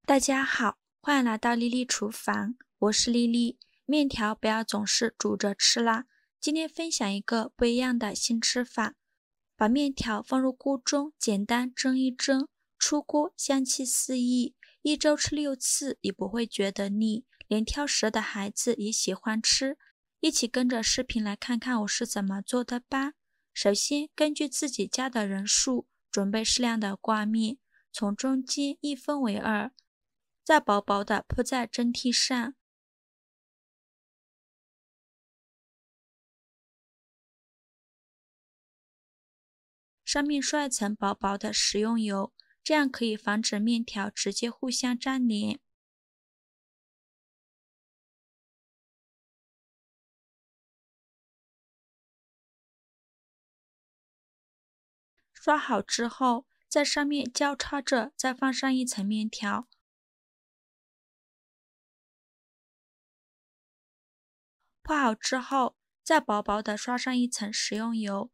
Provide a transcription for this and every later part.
大家好，欢迎来到丽丽厨房，我是丽丽。面条不要总是煮着吃啦，今天分享一个不一样的新吃法。把面条放入锅中，简单蒸一蒸，出锅香气四溢，一周吃6次也不会觉得腻，连挑食的孩子也喜欢吃。一起跟着视频来看看我是怎么做的吧。首先，根据自己家的人数，准备适量的挂面，从中间一分为二。再薄薄的铺在蒸屉上，上面刷一层薄薄的食用油，这样可以防止面条直接互相粘连。刷好之后，在上面交叉着再放上一层面条，铺好之后，再薄薄的刷上一层食用油。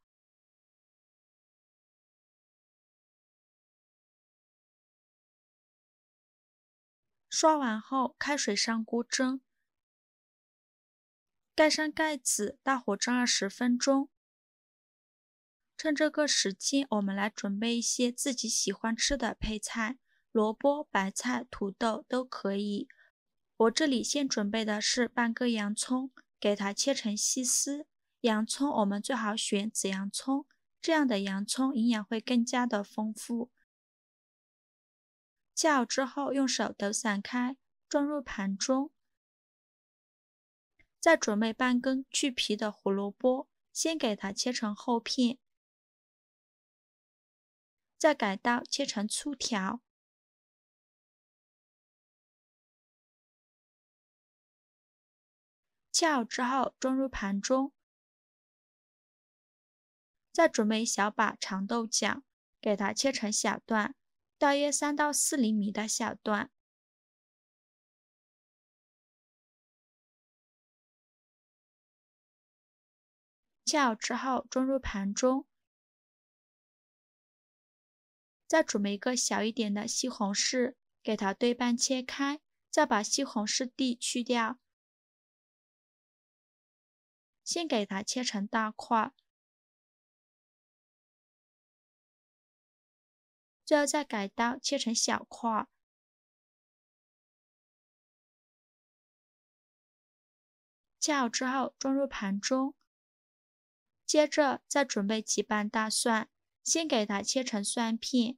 刷完后，开水上锅蒸，盖上盖子，大火蒸20分钟。趁这个时间，我们来准备一些自己喜欢吃的配菜，萝卜、白菜、土豆都可以。我这里先准备的是半个洋葱，给它切成细丝。洋葱我们最好选紫洋葱，这样的洋葱营养会更加的丰富。切好之后，用手抖散开，装入盘中。再准备半根去皮的胡萝卜，先给它切成厚片。再改刀切成粗条，切好之后装入盘中。再准备小把长豆角，给它切成小段，大约3到4厘米的小段。切好之后装入盘中。再准备一个小一点的西红柿，给它对半切开，再把西红柿蒂去掉。先给它切成大块，最后再改刀切成小块。切好之后装入盘中。接着再准备几瓣大蒜，先给它切成蒜片。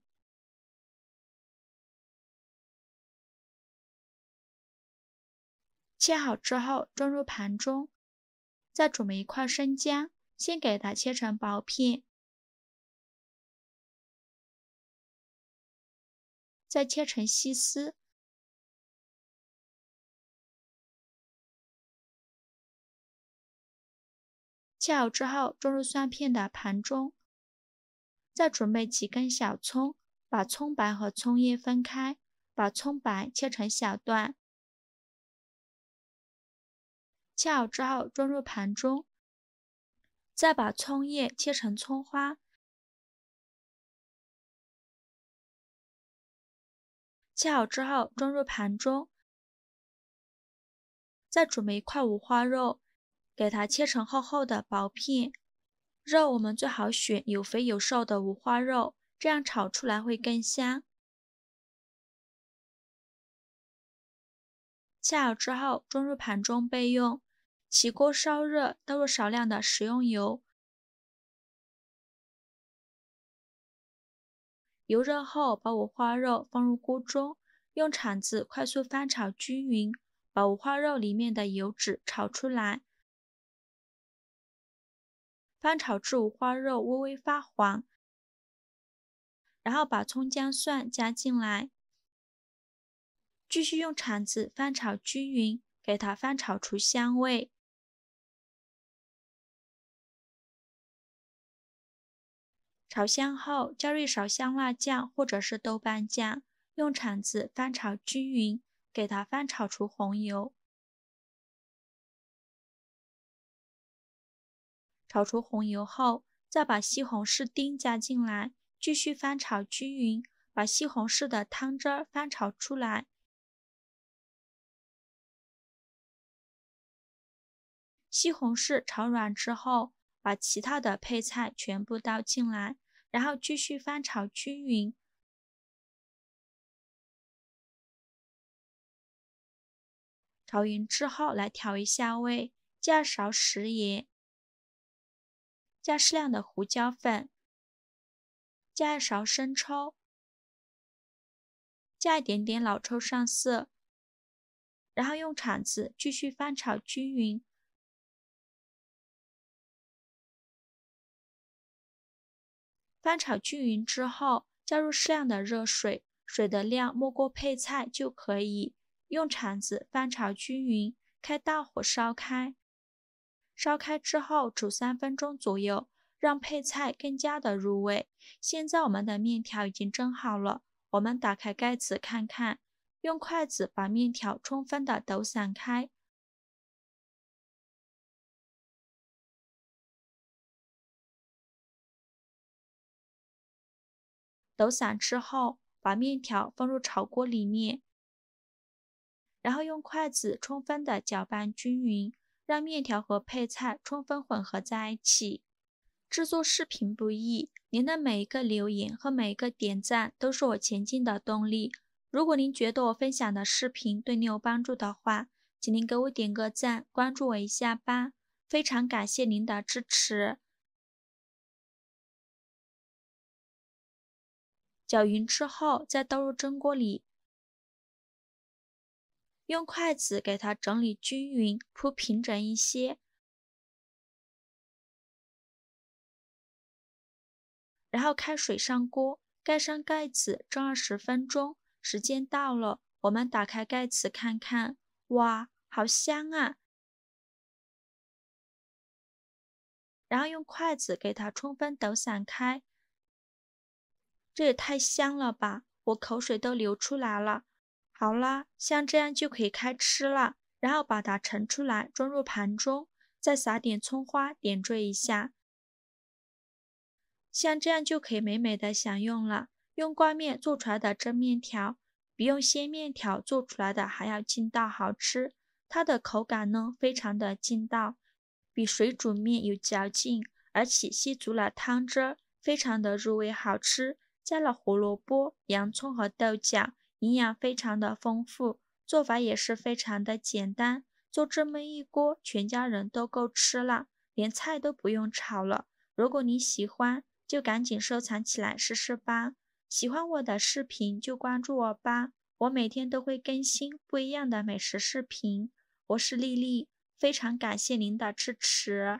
切好之后装入盘中。再准备一块生姜，先给它切成薄片。再切成细丝。切好之后装入蒜片的盘中。再准备几根小葱，把葱白和葱叶分开，把葱白切成小段。切好之后装入盘中。再把葱叶切成葱花。切好之后装入盘中。再准备一块五花肉，给它切成厚厚的薄片。肉我们最好选有肥有瘦的五花肉，这样炒出来会更香。切好之后装入盘中备用。起锅烧热，倒入少量的食用油。油热后，把五花肉放入锅中，用铲子快速翻炒均匀，把五花肉里面的油脂炒出来。翻炒至五花肉微微发黄，然后把葱姜蒜加进来，继续用铲子翻炒均匀，给它翻炒出香味。炒香后，加入一勺香辣酱或者是豆瓣酱，用铲子翻炒均匀，给它翻炒出红油。炒出红油后，再把西红柿丁加进来，继续翻炒均匀，把西红柿的汤汁儿翻炒出来，西红柿炒软之后，把其他的配菜全部倒进来，然后继续翻炒均匀。炒匀之后来调一下味，加勺食盐，加适量的胡椒粉，加一勺生抽，加一点点老抽上色，然后用铲子继续翻炒均匀。翻炒均匀之后，加入适量的热水，水的量没过配菜就可以。用铲子翻炒均匀，开大火烧开。烧开之后煮3分钟左右，让配菜更加的入味。现在我们的面条已经蒸好了，我们打开盖子看看，用筷子把面条充分的抖散开。抖散之后，把面条放入炒锅里面，然后用筷子充分的搅拌均匀，让面条和配菜充分混合在一起。制作视频不易，您的每一个留言和每一个点赞都是我前进的动力。如果您觉得我分享的视频对你有帮助的话，请您给我点个赞，关注我一下吧。非常感谢您的支持。搅匀之后，再倒入蒸锅里，用筷子给它整理均匀，铺平整一些。然后开水上锅，盖上盖子蒸20分钟。时间到了，我们打开盖子看看，哇，好香啊！然后用筷子给它充分抖散开。这也太香了吧，我口水都流出来了。好啦，像这样就可以开吃了。然后把它盛出来，装入盘中，再撒点葱花点缀一下。像这样就可以美美的享用了。用挂面做出来的蒸面条，比用鲜面条做出来的还要劲道好吃。它的口感呢，非常的劲道，比水煮面有嚼劲，而且吸足了汤汁儿，非常的入味好吃。加了胡萝卜、洋葱和豆角，营养非常的丰富，做法也是非常的简单。做这么一锅，全家人都够吃了，连菜都不用炒了。如果你喜欢，就赶紧收藏起来试试吧。喜欢我的视频就关注我吧，我每天都会更新不一样的美食视频。我是丽丽，非常感谢您的支持。